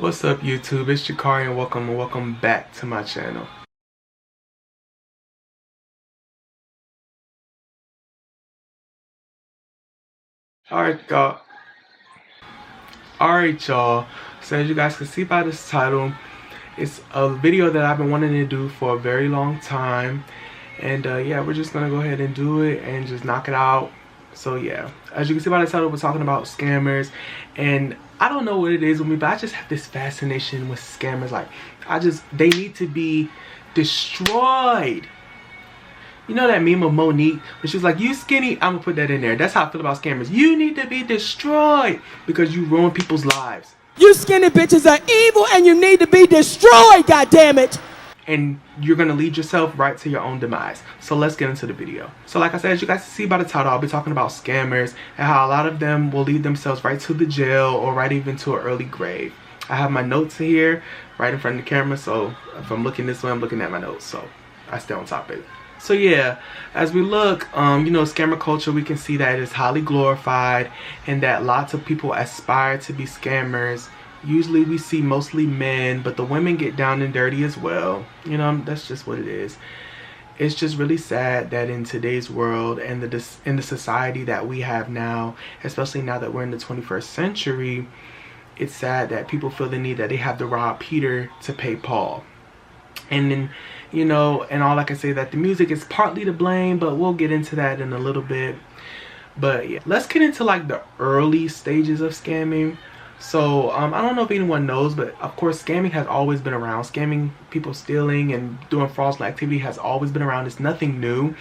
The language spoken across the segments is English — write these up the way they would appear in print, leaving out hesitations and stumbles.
What's up YouTube, it's Jahkarii and welcome back to my channel. Alright y'all, so as you guys can see by this title, it's a video that I've been wanting to do for a very long time. And yeah, we're just gonna go ahead and do it and just knock it out. So yeah, as you can see by the title, we're talking about scammers. And I don't know what it is with me, but I just have this fascination with scammers. Like, they need to be destroyed. You know that meme of Monique where she's like, you skinny? I'm gonna put that in there. That's how I feel about scammers. You need to be destroyed because you ruin people's lives. You skinny bitches are evil and you need to be destroyed, goddammit! And you're gonna lead yourself right to your own demise. So let's get into the video. So like I said, as you guys see by the title, I'll be talking about scammers and how a lot of them will lead themselves right to the jail or right even to an early grave. I have my notes here right in front of the camera, so if I'm looking this way, I'm looking at my notes, so I stay on topic. So yeah, as we look, you know, scammer culture, we can see that it is highly glorified and that lots of people aspire to be scammers. Usually we see mostly men, but the women get down and dirty as well. You know, that's just what it is. It's just really sad that in today's world and in the society that we have now, especially now that we're in the 21st century, it's sad that people feel the need that they have to rob Peter to pay Paul. And then, you know, and all I can say that the music is partly to blame, but we'll get into that in a little bit. But yeah, let's get into like the early stages of scamming. So I don't know if anyone knows, but of course scamming has always been around. Scamming, people stealing and doing fraudulent activity has always been around. It's nothing new,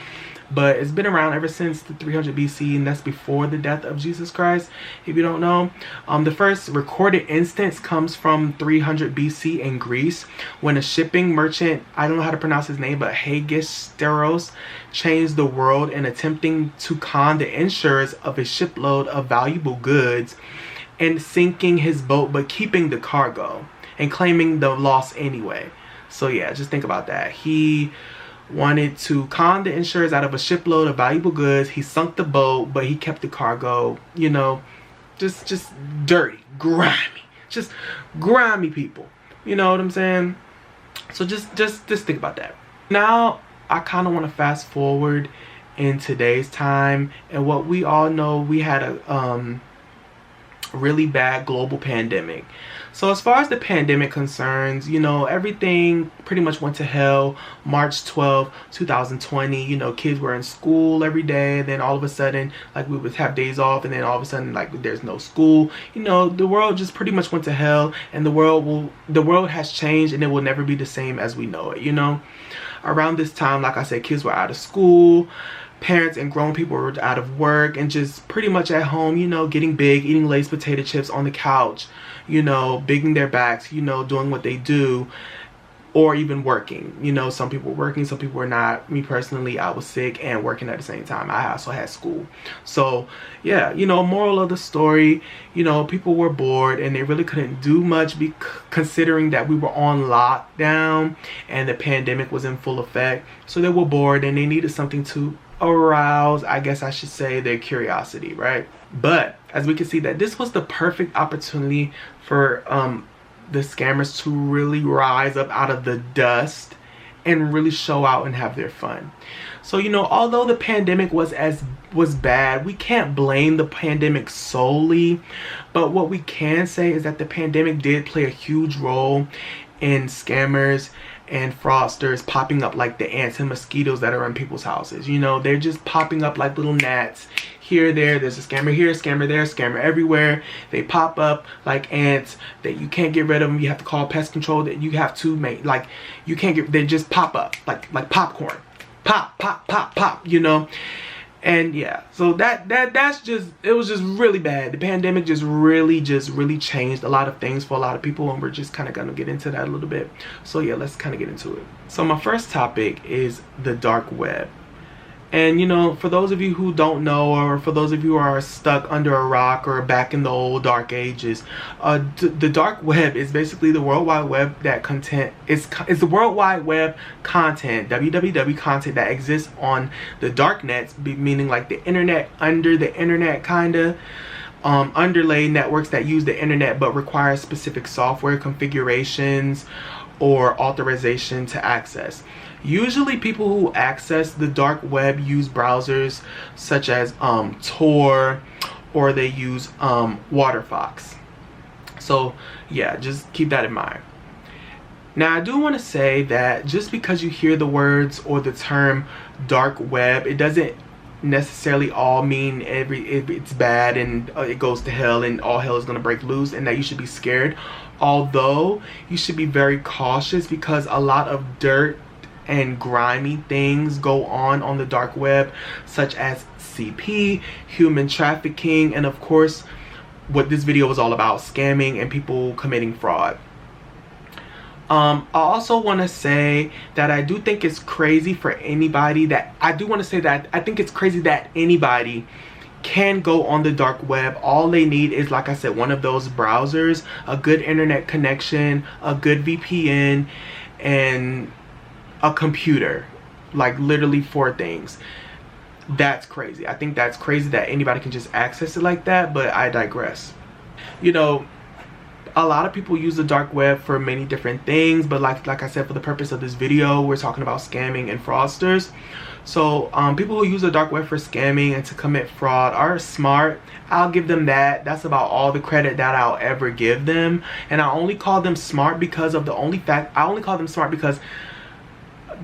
but it's been around ever since the 300 BC, and that's before the death of Jesus Christ, if you don't know. The first recorded instance comes from 300 BC in Greece, when a shipping merchant, I don't know how to pronounce his name, but Hagisteros, changed the world in attempting to con the insurers of a shipload of valuable goods and sinking his boat but keeping the cargo and claiming the loss anyway. So yeah, just think about that. He wanted to con the insurers out of a shipload of valuable goods. He sunk the boat, but he kept the cargo. You know, just dirty, grimy, just grimy people. You know what I'm saying? So just think about that. Now I kind of want to fast forward in today's time, and what we all know, we had a really bad global pandemic. So as far as the pandemic concerns, you know, everything pretty much went to hell. March 12, 2020, you know, kids were in school every day, and then all of a sudden, like, we would have days off, and then all of a sudden, like, there's no school. You know, the world just pretty much went to hell, and the world has changed, and it will never be the same as we know it, you know. Around this time, like I said, kids were out of school. Parents and grown people were out of work and just pretty much at home, you know, getting big, eating Lay's potato chips on the couch, you know, bigging their backs, you know, doing what they do, or even working. You know, some people were working, some people were not. Me personally, I was sick and working at the same time. I also had school. So yeah, you know, moral of the story, you know, people were bored and they really couldn't do much considering that we were on lockdown and the pandemic was in full effect. So they were bored and they needed something to arouse, I guess I should say, their curiosity, right? But as we can see, that this was the perfect opportunity for the scammers to really rise up out of the dust and really show out and have their fun. So, you know, although the pandemic was bad, we can't blame the pandemic solely, but what we can say is that the pandemic did play a huge role in scammers and fraudsters popping up like the ants and mosquitoes that are in people's houses. You know, they're just popping up like little gnats. Here, there's a scammer here, scammer there, scammer everywhere. They pop up like ants that you can't get rid of them. You have to call pest control, that you have to make, like, you can't get, they just pop up like popcorn. Pop, pop, pop, pop, you know. And yeah, so that's just, it was just really bad. The pandemic just really changed a lot of things for a lot of people, and we're just kind of gonna get into that a little bit. So yeah, let's kind of get into it. So my first topic is the dark web. And you know, for those of you who don't know, or for those of you who are stuck under a rock or back in the old dark ages, the dark web is basically the World Wide Web that content is the World Wide Web content, www content that exists on the dark nets, meaning like the internet under the internet, kinda. underlay networks that use the internet but require specific software configurations or authorization to access. Usually people who access the dark web use browsers such as Tor, or they use Waterfox. So yeah, just keep that in mind. Now I do want to say that just because you hear the words or the term dark web, it doesn't necessarily all mean it's bad and it goes to hell and all hell is going to break loose and that you should be scared. Although you should be very cautious, because a lot of dirt and grimy things go on the dark web, such as CP, human trafficking, and of course what this video was all about, scamming and people committing fraud. I also want to say that I do think it's crazy for anybody that I think it's crazy that anybody can go on the dark web. All they need is, like I said, one of those browsers, a good internet connection, a good VPN, and a computer. Like literally 4 things. That's crazy. I think that's crazy that anybody can just access it like that, but I digress. You know, a lot of people use the dark web for many different things, but like I said, for the purpose of this video, we're talking about scamming and fraudsters. So people who use the dark web for scamming and to commit fraud are smart. I'll give them that. That's about all the credit that I'll ever give them. And I only call them smart because of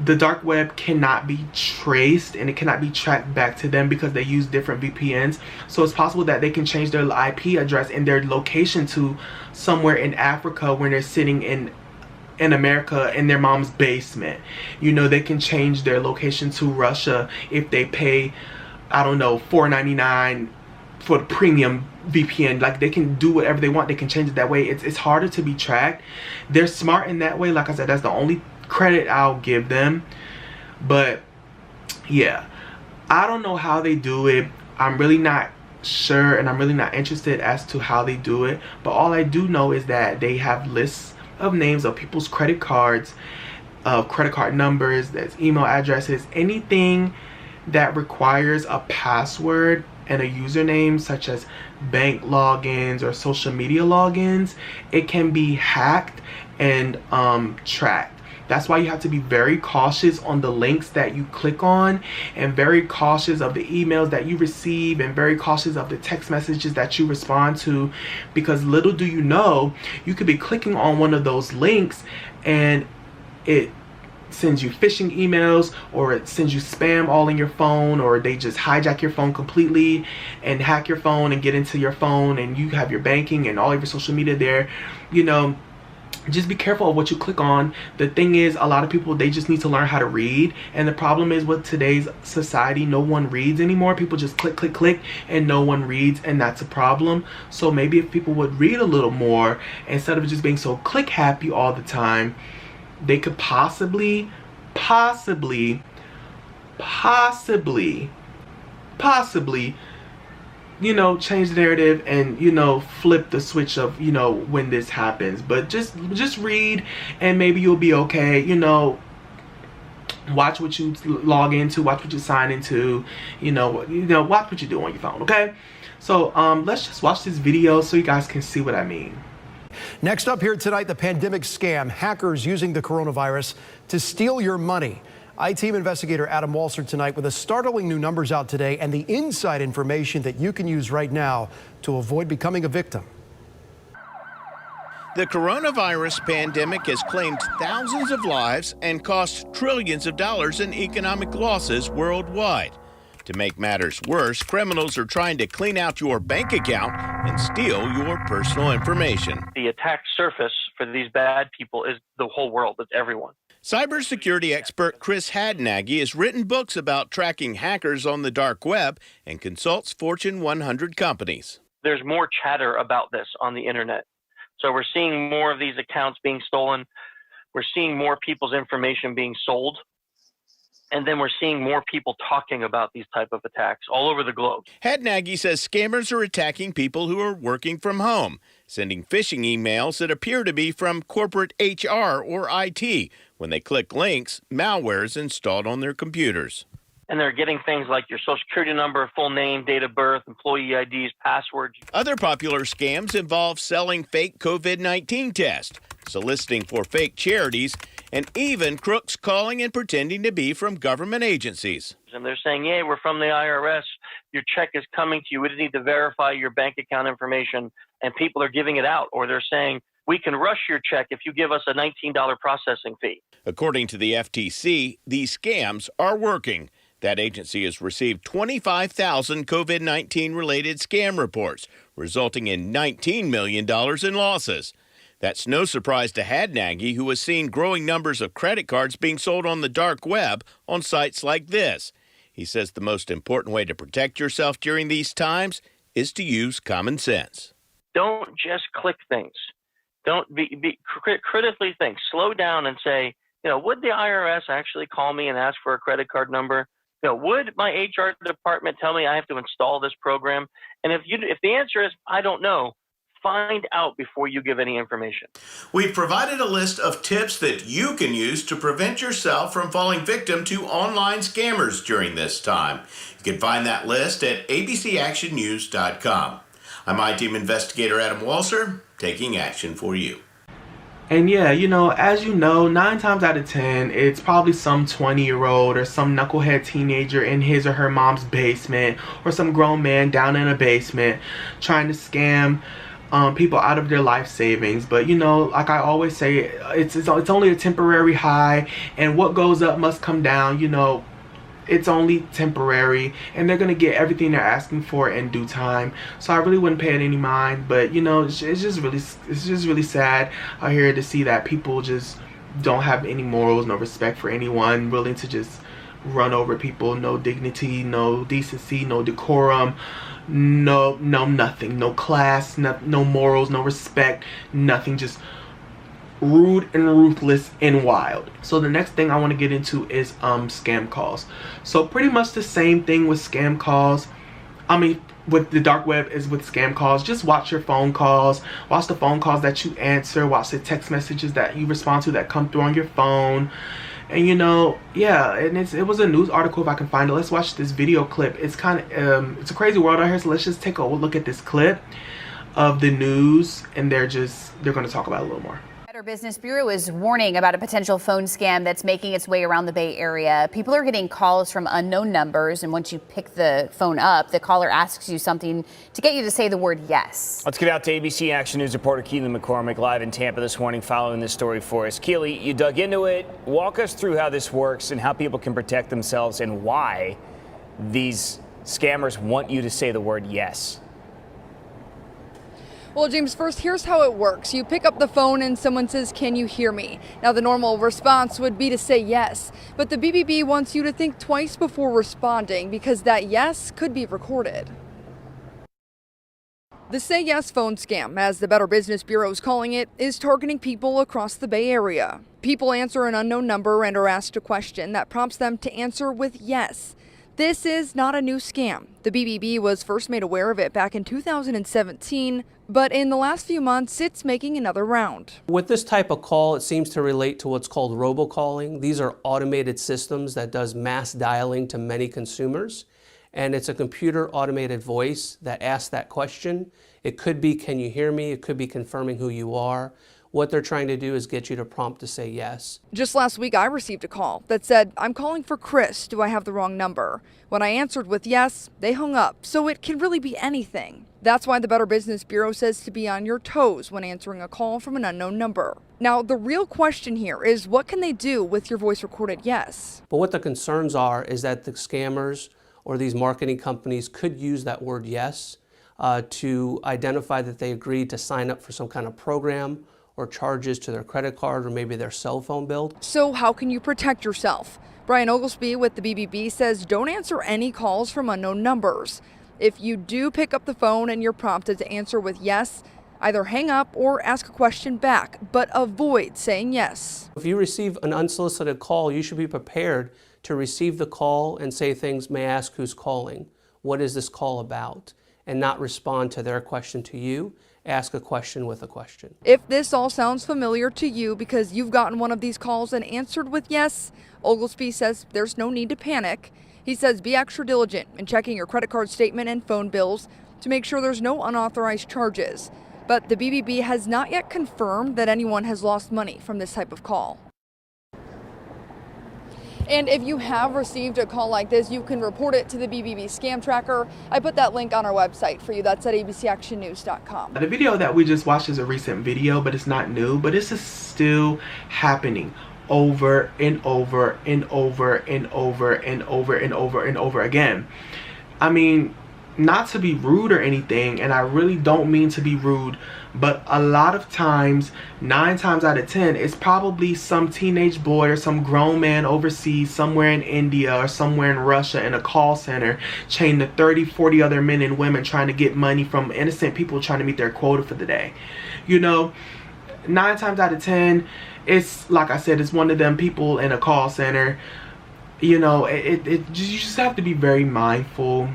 the dark web cannot be traced and it cannot be tracked back to them because they use different VPNs. So it's possible that they can change their IP address and their location to somewhere in Africa when they're sitting in America in their mom's basement. You know, they can change their location to Russia if they pay, I don't know, $4.99 for the premium VPN. Like, they can do whatever they want. They can change it that way. It's harder to be tracked. They're smart in that way. Like I said, that's the only credit I'll give them. But yeah, I don't know how they do it. I'm really not sure, and I'm really not interested as to how they do it. But all I do know is that they have lists of names of people's credit cards, of credit card numbers, that's email addresses, anything that requires a password and a username, such as bank logins or social media logins. It can be hacked and tracked. That's why you have to be very cautious on the links that you click on, and very cautious of the emails that you receive, and very cautious of the text messages that you respond to, because little do you know, you could be clicking on one of those links and it sends you phishing emails, or it sends you spam all in your phone, or they just hijack your phone completely and hack your phone and get into your phone, and you have your banking and all of your social media there. You know, just be careful of what you click on. The thing is, a lot of people, they just need to learn how to read, and the problem is with today's society, no one reads anymore. People just click click click and no one reads, and that's a problem. So maybe if people would read a little more instead of just being so click happy all the time, they could possibly, you know, change the narrative and, you know, flip the switch of, you know, when this happens. But just read and maybe you'll be okay. You know, watch what you log into, watch what you sign into, you know, watch what you do on your phone, okay? So let's just watch this video so you guys can see what I mean. Next up here tonight, the pandemic scam, hackers using the coronavirus to steal your money. I-Team investigator Adam Walser tonight with the startling new numbers out today and the inside information that you can use right now to avoid becoming a victim. The coronavirus pandemic has claimed thousands of lives and cost trillions of dollars in economic losses worldwide. To make matters worse, criminals are trying to clean out your bank account and steal your personal information. The attack surface for these bad people is the whole world. It's everyone. Cybersecurity expert Chris Hadnagy has written books about tracking hackers on the dark web and consults Fortune 100 companies. There's more chatter about this on the internet. So we're seeing more of these accounts being stolen. We're seeing more people's information being sold. And then we're seeing more people talking about these type of attacks all over the globe. Hadnagy says scammers are attacking people who are working from home, sending phishing emails that appear to be from corporate HR or IT. When they click links, malware is installed on their computers. And they're getting things like your social security number, full name, date of birth, employee IDs, passwords. Other popular scams involve selling fake COVID-19 tests, soliciting for fake charities, and even crooks calling and pretending to be from government agencies. And they're saying, yeah, we're from the IRS. Your check is coming to you. We just need to verify your bank account information. And people are giving it out. Or they're saying, we can rush your check if you give us a $19 processing fee. According to the FTC, these scams are working. That agency has received 25,000 COVID-19 related scam reports, resulting in $19 million in losses. That's no surprise to Hadnagy, who has seen growing numbers of credit cards being sold on the dark web on sites like this. He says the most important way to protect yourself during these times is to use common sense. Don't just click things. Don't be critically think. Slow down and say, would the IRS actually call me and ask for a credit card number? Would my HR department tell me I have to install this program? And if the answer is, I don't know, find out before you give any information. We've provided a list of tips that you can use to prevent yourself from falling victim to online scammers during this time. You can find that list at abcactionnews.com. I'm iTeam investigator Adam Walser, taking action for you. And yeah, as you know, 9 times out of 10, it's probably some 20-year-old or some knucklehead teenager in his or her mom's basement, or some grown man down in a basement trying to scam people out of their life savings. But like I always say, it's only a temporary high, and what goes up must come down. It's only temporary, and they're gonna get everything they're asking for in due time. So I really wouldn't pay it any mind. But it's just really sad out here to see that people just don't have any morals, no respect for anyone, willing to just run over people. No dignity, no decency, no decorum, no nothing, no class, no morals, no respect, nothing. Just rude and ruthless and wild. So the next thing I want to get into is scam calls. So pretty much the same thing with scam calls. With the dark web is with scam calls. Just watch your phone calls, watch the phone calls that you answer, watch the text messages that you respond to that come through on your phone. And yeah, and it was a news article, if I can find it. Let's watch this video clip. It's kind of it's a crazy world out here, so let's just take a look at this clip of the news, and they're going to talk about it a little more. Better Business Bureau is warning about a potential phone scam that's making its way around the Bay Area. People are getting calls from unknown numbers, and once you pick the phone up, the caller asks you something to get you to say the word yes. Let's get out to ABC Action News reporter Keely McCormick live in Tampa this morning following this story for us. Keely, you dug into it. Walk us through how this works and how people can protect themselves and why these scammers want you to say the word yes. Well, James, first, here's how it works. You pick up the phone and someone says, "Can you hear me?" Now, the normal response would be to say yes, but the BBB wants you to think twice before responding because that yes could be recorded. The Say Yes phone scam, as the Better Business Bureau is calling it, is targeting people across the Bay Area. People answer an unknown number and are asked a question that prompts them to answer with yes. This is not a new scam. The BBB was first made aware of it back in 2017, but in the last few months, it's making another round. With this type of call, it seems to relate to what's called robocalling. These are automated systems that does mass dialing to many consumers, and it's a computer automated voice that asks that question. It could be, "Can you hear me?" It could be confirming who you are. What they're trying to do is get you to prompt to say yes. Just last week, I received a call that said, "I'm calling for Chris. Do I have the wrong number?" When I answered with yes, they hung up. So it can really be anything. That's why the Better Business Bureau says to be on your toes when answering a call from an unknown number. Now, the real question here is, what can they do with your voice recorded yes? But what the concerns are is that the scammers or these marketing companies could use that word yes to identify that they agreed to sign up for some kind of program or charges to their credit card or maybe their cell phone bill. So how can you protect yourself? Brian Oglesby with the BBB says don't answer any calls from unknown numbers. If you do pick up the phone and you're prompted to answer with yes, either hang up or ask a question back, but avoid saying yes. If you receive an unsolicited call, you should be prepared to receive the call and say things, "May I ask who's calling? What is this call about?" and not respond to their question to you. Ask a question with a question. If this all sounds familiar to you because you've gotten one of these calls and answered with yes, Oglesby says there's no need to panic. He says be extra diligent in checking your credit card statement and phone bills to make sure there's no unauthorized charges. But the BBB has not yet confirmed that anyone has lost money from this type of call. And if you have received a call like this, you can report it to the BBB scam tracker. I put that link on our website for you. That's at abcactionnews.com. The video that we just watched is a recent video, but it's not new, but this is still happening over and over and over and over and over and over and over again. I mean, not to be rude or anything, and I really don't mean to be rude, but a lot of times, 9 times out of 10, it's probably some teenage boy or some grown man overseas somewhere in India or somewhere in Russia in a call center chained to 30, 40 other men and women trying to get money from innocent people trying to meet their quota for the day. You know, 9 times out of 10, it's like I said, it's one of them people in a call center. You know, you just have to be very mindful.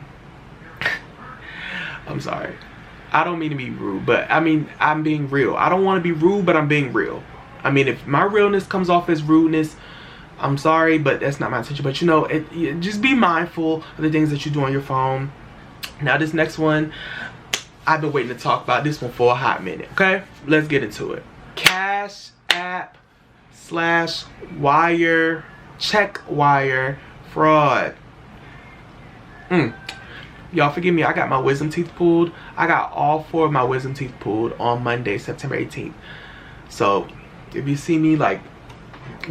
I'm sorry. I don't mean to be rude, but I mean, I'm being real. I don't want to be rude, but I'm being real. I mean, if my realness comes off as rudeness, I'm sorry, but that's not my intention. But you know, just be mindful of the things that you do on your phone. Now, this next one, I've been waiting to talk about this one for a hot minute. Okay, let's get into it. Cashapp /wire check wire fraud. Y'all forgive me, I got my wisdom teeth pulled. I got all 4 of my wisdom teeth pulled on Monday, September 18th. So if you see me like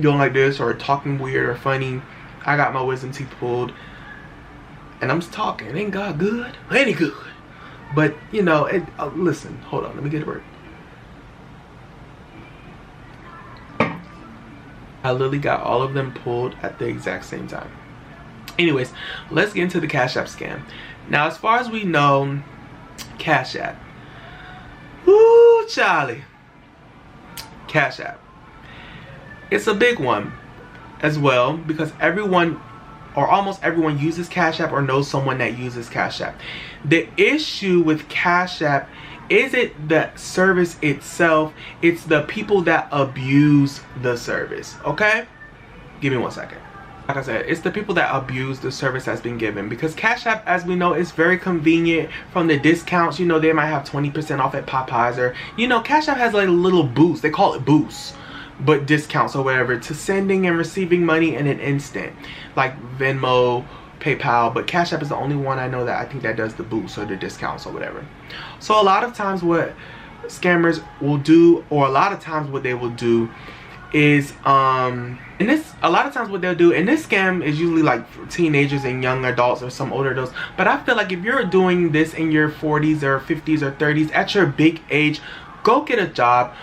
doing like this or talking weird or funny, I got my wisdom teeth pulled. And I'm just talking. Ain't God good? Ain't he good? But you know, listen, hold on, let me get it right. I literally got all of them pulled at the exact same time. Anyways, let's get into the Cashapp scam. Now, as far as we know, Cashapp. Woo, Charlie. Cashapp. It's a big one as well because everyone or almost everyone uses Cashapp or knows someone that uses Cashapp. The issue with Cashapp isn't the service itself, it's the people that abuse the service, okay? Give me 1 second. Like I said, it's the people that abuse the service that's been given because Cashapp, as we know, is very convenient from the discounts. You know, they might have 20% off at Popeyes or, you know, Cashapp has like a little boost. They call it boosts, but discounts or whatever to sending and receiving money in an instant, like Venmo, PayPal, but Cashapp is the only one I know that I think that does the boosts or the discounts or whatever. So a lot of times what scammers will do, or a lot of times what they will do is a lot of times what they'll do, and this scam is usually like teenagers and young adults or some older adults, but I feel like if you're doing this in your 40s or 50s or 30s at your big age, go get a job,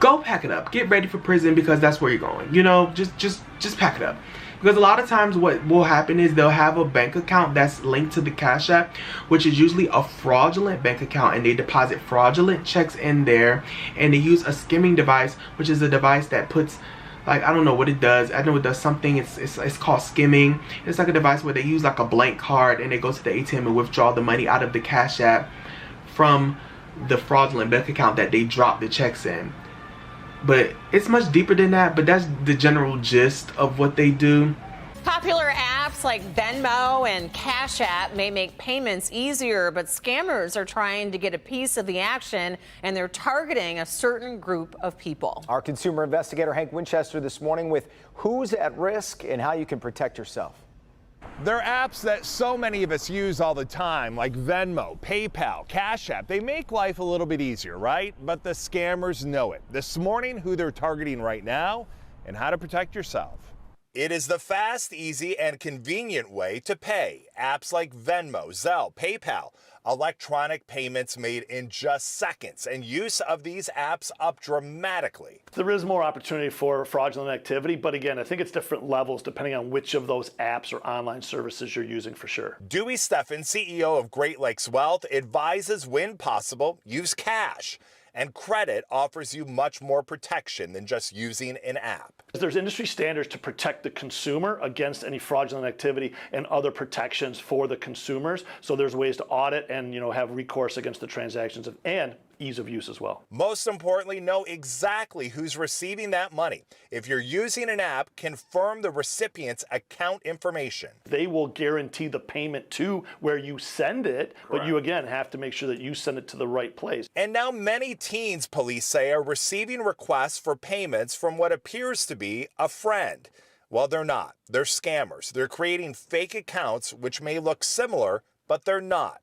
go pack it up, get ready for prison because that's where you're going. You know, just pack it up. Because a lot of times what will happen is they'll have a bank account that's linked to the Cashapp, which is usually a fraudulent bank account, and they deposit fraudulent checks in there, and they use a skimming device, which is a device that puts, like, I don't know what it does. I know it does something. It's called skimming. It's like a device where they use like a blank card and they go to the ATM and withdraw the money out of the Cashapp from the fraudulent bank account that they drop the checks in. But it's much deeper than that, but that's the general gist of what they do. Popular apps like Venmo and Cashapp may make payments easier, but scammers are trying to get a piece of the action, and they're targeting a certain group of people. Our consumer investigator Hank Winchester this morning with who's at risk and how you can protect yourself. They're apps that so many of us use all the time, like Venmo, PayPal, Cashapp. They make life a little bit easier, right? But the scammers know it. This morning, who they're targeting right now and how to protect yourself. It is the fast, easy, and convenient way to pay. Apps like Venmo, Zelle, PayPal, electronic payments made in just seconds, and use of these apps up dramatically. There is more opportunity for fraudulent activity, but again, I think it's different levels depending on which of those apps or online services you're using for sure. Dewey Steffen, CEO of Great Lakes Wealth, advises when possible, use cash. And credit offers you much more protection than just using an app. There's industry standards to protect the consumer against any fraudulent activity and other protections for the consumers. So there's ways to audit and have recourse against the transactions. And ease of use as well. Most importantly, know exactly who's receiving that money. If you're using an app, confirm the recipient's account information. They will guarantee the payment to where you send it, but you again have to make sure that you send it to the right place. And now many teens, police say, are receiving requests for payments from what appears to be a friend. Well, they're not. They're scammers. They're creating fake accounts which may look similar, but they're not.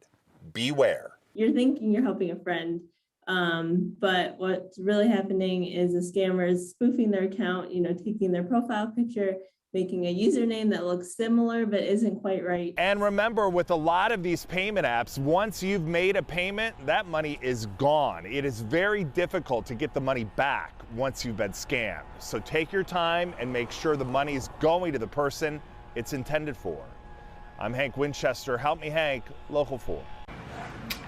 Beware. You're thinking you're helping a friend, but what's really happening is the scammer is spoofing their account, taking their profile picture, making a username that looks similar but isn't quite right. And remember, with a lot of these payment apps, once you've made a payment, that money is gone. It is very difficult to get the money back once you've been scammed. So take your time and make sure the money is going to the person it's intended for. I'm Hank Winchester. Help me, Hank, Local 4.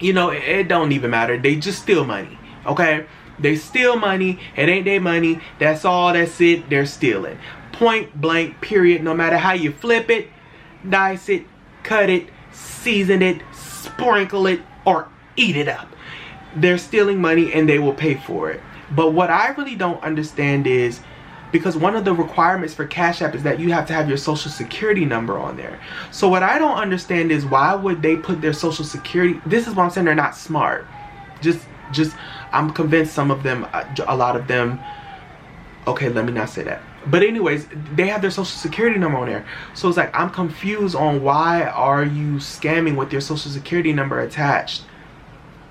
It don't even matter. They just steal money, okay? They steal money. It ain't their money. That's all. That's it. They're stealing. Point blank, period. No matter how you flip it, dice it, cut it, season it, sprinkle it, or eat it up. They're stealing money and they will pay for it. But what I really don't understand is, because one of the requirements for Cash App is that you have to have your social security number on there. So what I don't understand is, why would they put their social security? This is what I'm saying, they're not smart. I'm convinced some of them, a lot of them, okay, let me not say that. But anyways, they have their social security number on there. So it's like, I'm confused on why are you scamming with your social security number attached,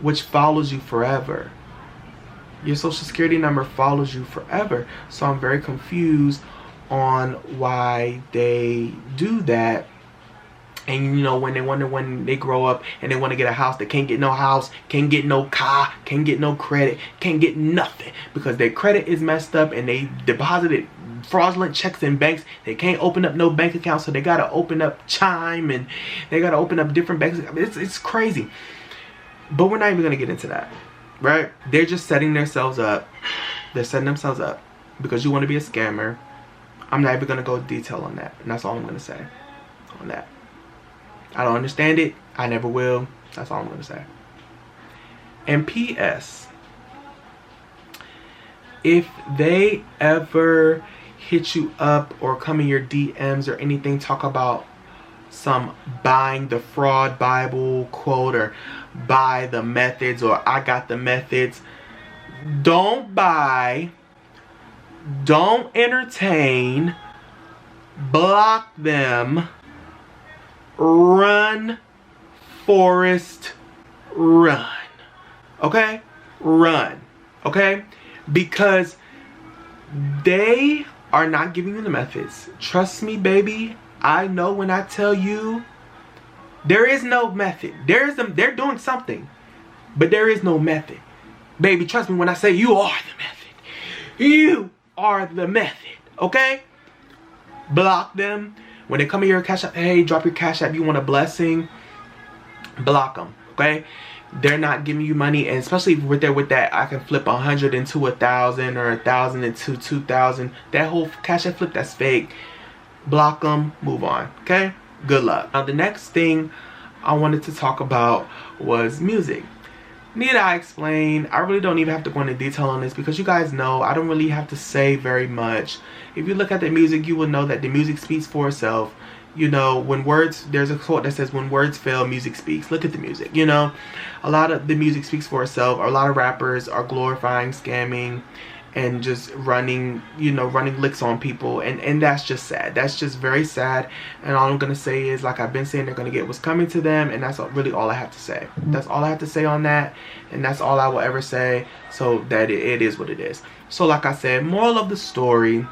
which follows you forever. Your social security number follows you forever. So I'm very confused on why they do that. And when they wonder when they grow up and they want to get a house, they can't get no house, can't get no car, can't get no credit, can't get nothing because their credit is messed up and they deposited fraudulent checks in banks. They can't open up no bank account, so they gotta open up Chime and they gotta open up different banks. It's crazy. But we're not even gonna get into that. Right? They're just setting themselves up. They're setting themselves up because you want to be a scammer. I'm not even going to go detail on that. And that's all I'm going to say on that. I don't understand it. I never will. That's all I'm going to say. And P.S. If they ever hit you up or come in your DMs or anything, talk about some buying the fraud Bible quote or buy the methods or I got the methods, don't buy, don't entertain, block them, run, Forrest, run. Okay? Run. Okay? Because they are not giving you the methods. Trust me, baby. I know when I tell you there is no method. They're doing something, but there is no method. Baby, trust me when I say you are the method. You are the method, okay? Block them. When they come in your Cash App, hey, drop your Cash App, you want a blessing, block them, okay? They're not giving you money, and especially if they're with that, I can flip 100 into 1,000 or 1,000 into 2,000. That whole Cash App flip, that's fake. Block them, move on, okay? Good luck. Now, the next thing I wanted to talk about was music. Need I explain? I really don't even have to go into detail on this because you guys know I don't really have to say very much. If you look at the music, you will know that the music speaks for itself. There's a quote that says, when words fail, music speaks. Look at the music, a lot of the music speaks for itself. A lot of rappers are glorifying scamming and just running licks on people, and that's just sad. That's just very sad. And all I'm gonna say is, like I've been saying, they're gonna get what's coming to them, and that's really all I have to say. That's all I have to say on that, and that's all I will ever say. So that it is what it is. So like I said, moral of the story: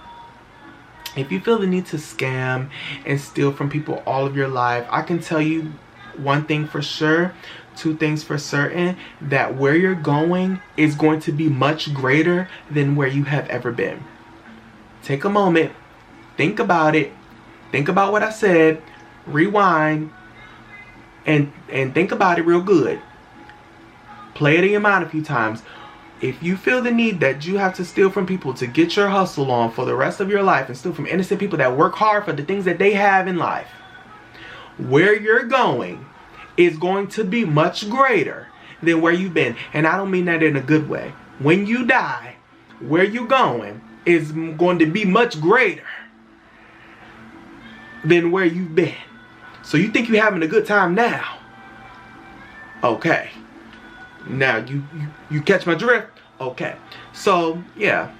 if you feel the need to scam and steal from people all of your life, I can tell you one thing for sure. Two things for certain, that where you're going is going to be much greater than where you have ever been. Take a moment, think about it, think about what I said, rewind, and think about it real good. Play it in your mind a few times. If you feel the need that you have to steal from people to get your hustle on for the rest of your life and steal from innocent people that work hard for the things that they have in life, where you're going is going to be much greater than where you've been. And I don't mean that in a good way. When you die, where you're going is going to be much greater than where you've been. So you think you're having a good time now. Okay. Now you catch my drift? Okay. So yeah.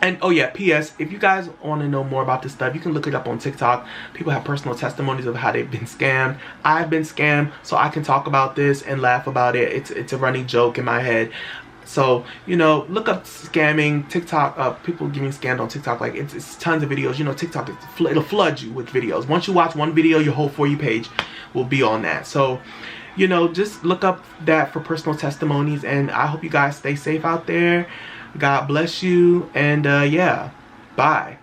And oh yeah, P.S. if you guys want to know more about this stuff, you can look it up on TikTok. People have personal testimonies of how they've been scammed. I've been scammed, so I can talk about this and laugh about it. It's a running joke in my head. So, you know, look up scamming, TikTok, people getting scammed on TikTok. Like, it's tons of videos. You know, TikTok, it'll flood you with videos. Once you watch one video, your whole For You page will be on that. So, you know, just look up that for personal testimonies. And I hope you guys stay safe out there. God bless you. And, yeah, bye.